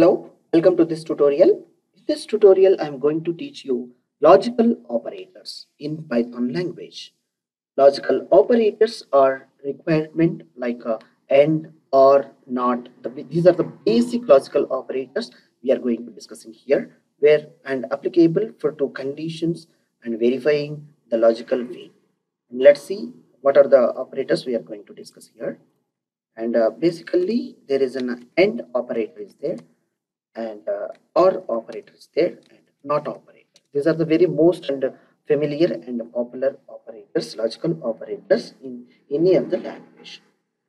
Hello, welcome to this tutorial. In this tutorial, I am going to teach you logical operators in Python language. Logical operators are requirement like AND, OR, NOT. These are the basic logical operators we are going to discuss in here, where and applicable for two conditions and verifying the logical way. And let's see what are the operators we are going to discuss here. And basically, there is an AND operator is there, and OR operator is there, and NOT operator. These are the very most and familiar and popular operators, logical operators in any of the language.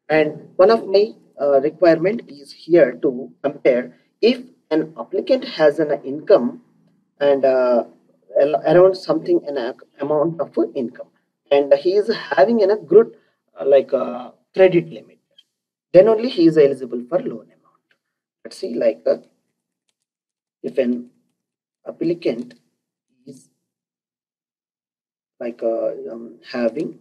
And one of my requirement is here to compare if an applicant has an income and around something an amount of income, and he is having a good credit limit, then only he is eligible for loan amount. Let's see, if an applicant is having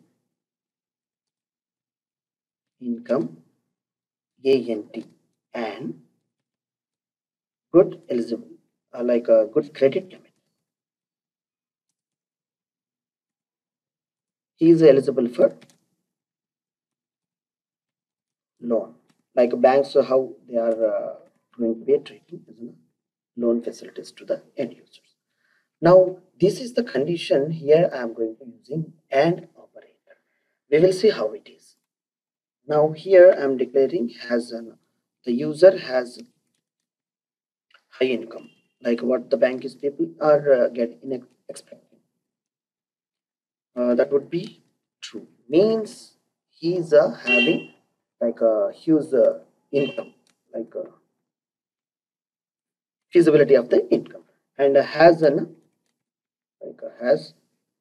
income ANT and good eligible like a good credit limit, he is eligible for loan. Like banks, how they are going to be treating loan facilities to the end users. Now this is the condition here. I am going to using AND operator. We will see how it is. Now here I am declaring the user has high income, like what the bank is people are getting expecting. That would be true. Means he is having like a huge income, like feasibility of the income, and has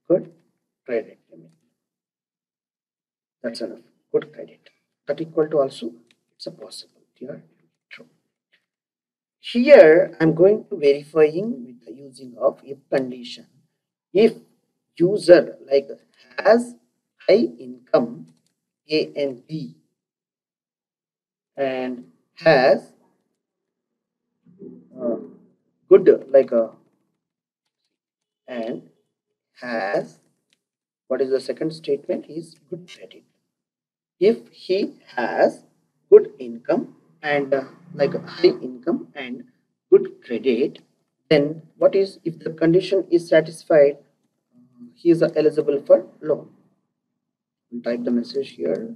good credit limit. That's enough. Good credit. That equal to also it's a possibility or true. Here I'm going to verifying with the using of if condition. If user like has high income A and B and has good and has, what is the second statement, is good credit. If he has good income and high income and good credit, then what is, if the condition is satisfied, he is eligible for loan. We'll type the message here,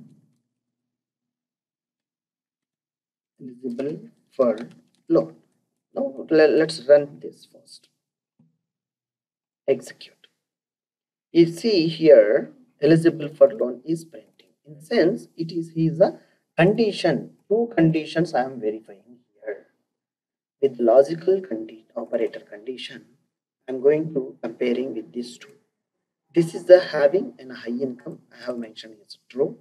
eligible for loan. Now let's run this first, execute. You see here eligible for loan is printing, in the sense it is his a condition. Two conditions I am verifying here. With logical operator condition, I am going to comparing with these two. This is the having a high income, I have mentioned is true,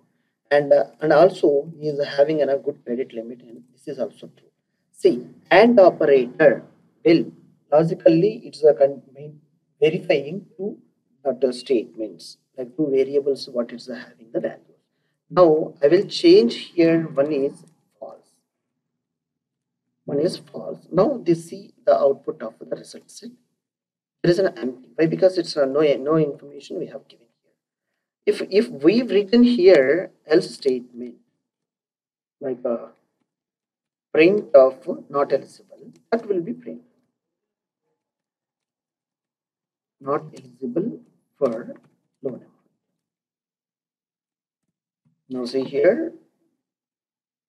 and also he is having a good credit limit, and this is also true. See, AND operator will logically it's a verifying two statements, like two variables, what is having the value. Now I will change here, one is false, one is false. Now this see the output of the result set. There is an empty. Why? Because it's no information we have given here. If we've written here else statement like a print of not eligible, that will be print not eligible for loan amount. Now see here,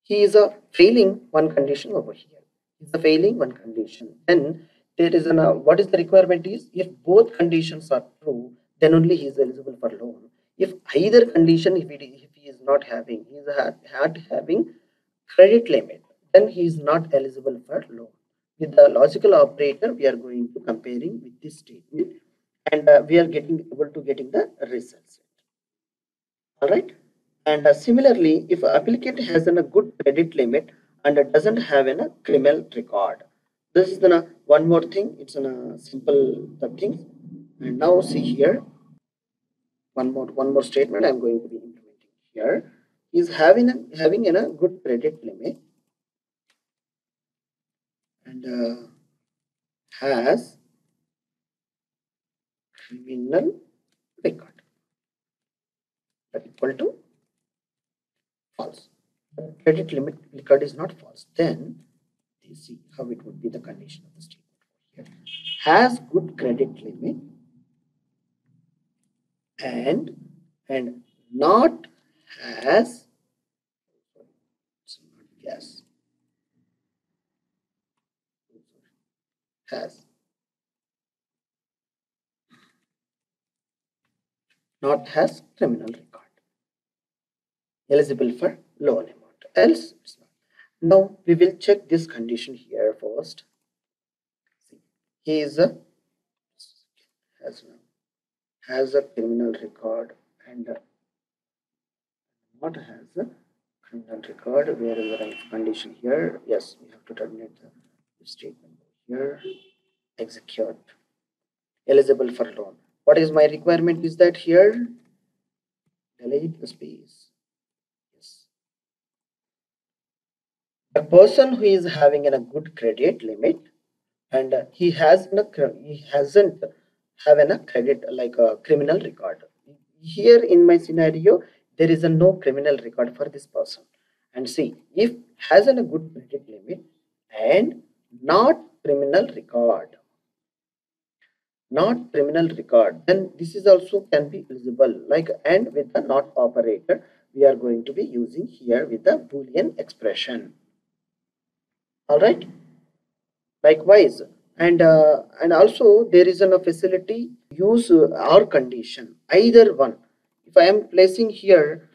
he is a failing one condition over here. He is a failing one condition. Then there is what is the requirement is, if both conditions are true, then only he is eligible for loan. If either condition, if he is not having, he is having credit limit, then he is not eligible for loan. With the logical operator, we are going to comparing with this statement, and we are able to getting the results. All right. And similarly, if an applicant has a good credit limit and doesn't have a criminal record, this is the one more thing. It's a simple thing. And now see here, one more statement I'm going to be implementing here is having a good credit limit and has criminal record, that equal to false. The credit limit record is not false. Then you see how it would be the condition of the statement here. Has good credit limit and not has, it's not yes, has not has criminal record, eligible for loan amount, else it's not. Now we will check this condition here first. See, he is a has has a criminal record and not has a criminal record. Where is the right condition here? Yes, we have to terminate the statement here. Execute. Eligible for loan. What is my requirement is that here delete the space. Yes. The person who is having a good credit limit and he hasn't having a credit like a criminal record. Here in my scenario, there is a no criminal record for this person. And see, if has a good credit limit and not criminal record, not criminal record, then this is also can be eligible like, and with the not operator we are going to be using here with the boolean expression. All right, likewise, and also there is a facility use or condition either one. If I am placing here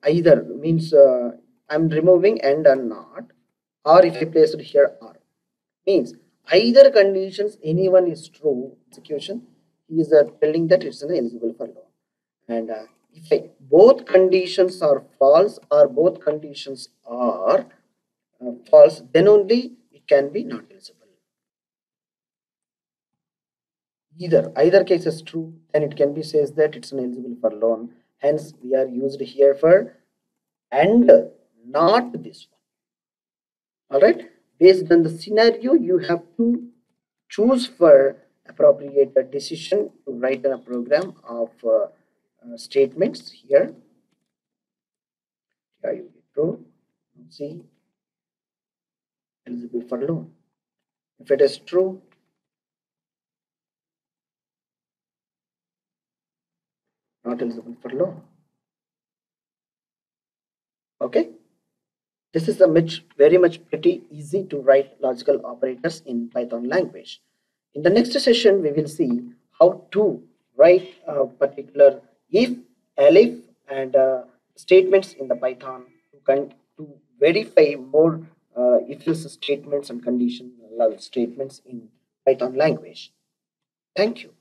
either means I'm removing and or not, or if I place it here or means either conditions anyone is true execution, he is telling that it's an eligible for loan. And if both conditions are false or both conditions are false, then only it can be not eligible. Either case is true, then it can be says that it's an eligible for loan. Hence we are used here for and not this one. All right, based on the scenario you have to choose for appropriate decision to write a program of statements here. Here you get true, see, eligible for loan. If it is true, not eligible for loan. Okay, this is a very much pretty easy to write logical operators in Python language. In the next session, we will see how to write a particular if, elif, and statements in the Python to verify more if-else statements and conditional statements in Python language. Thank you.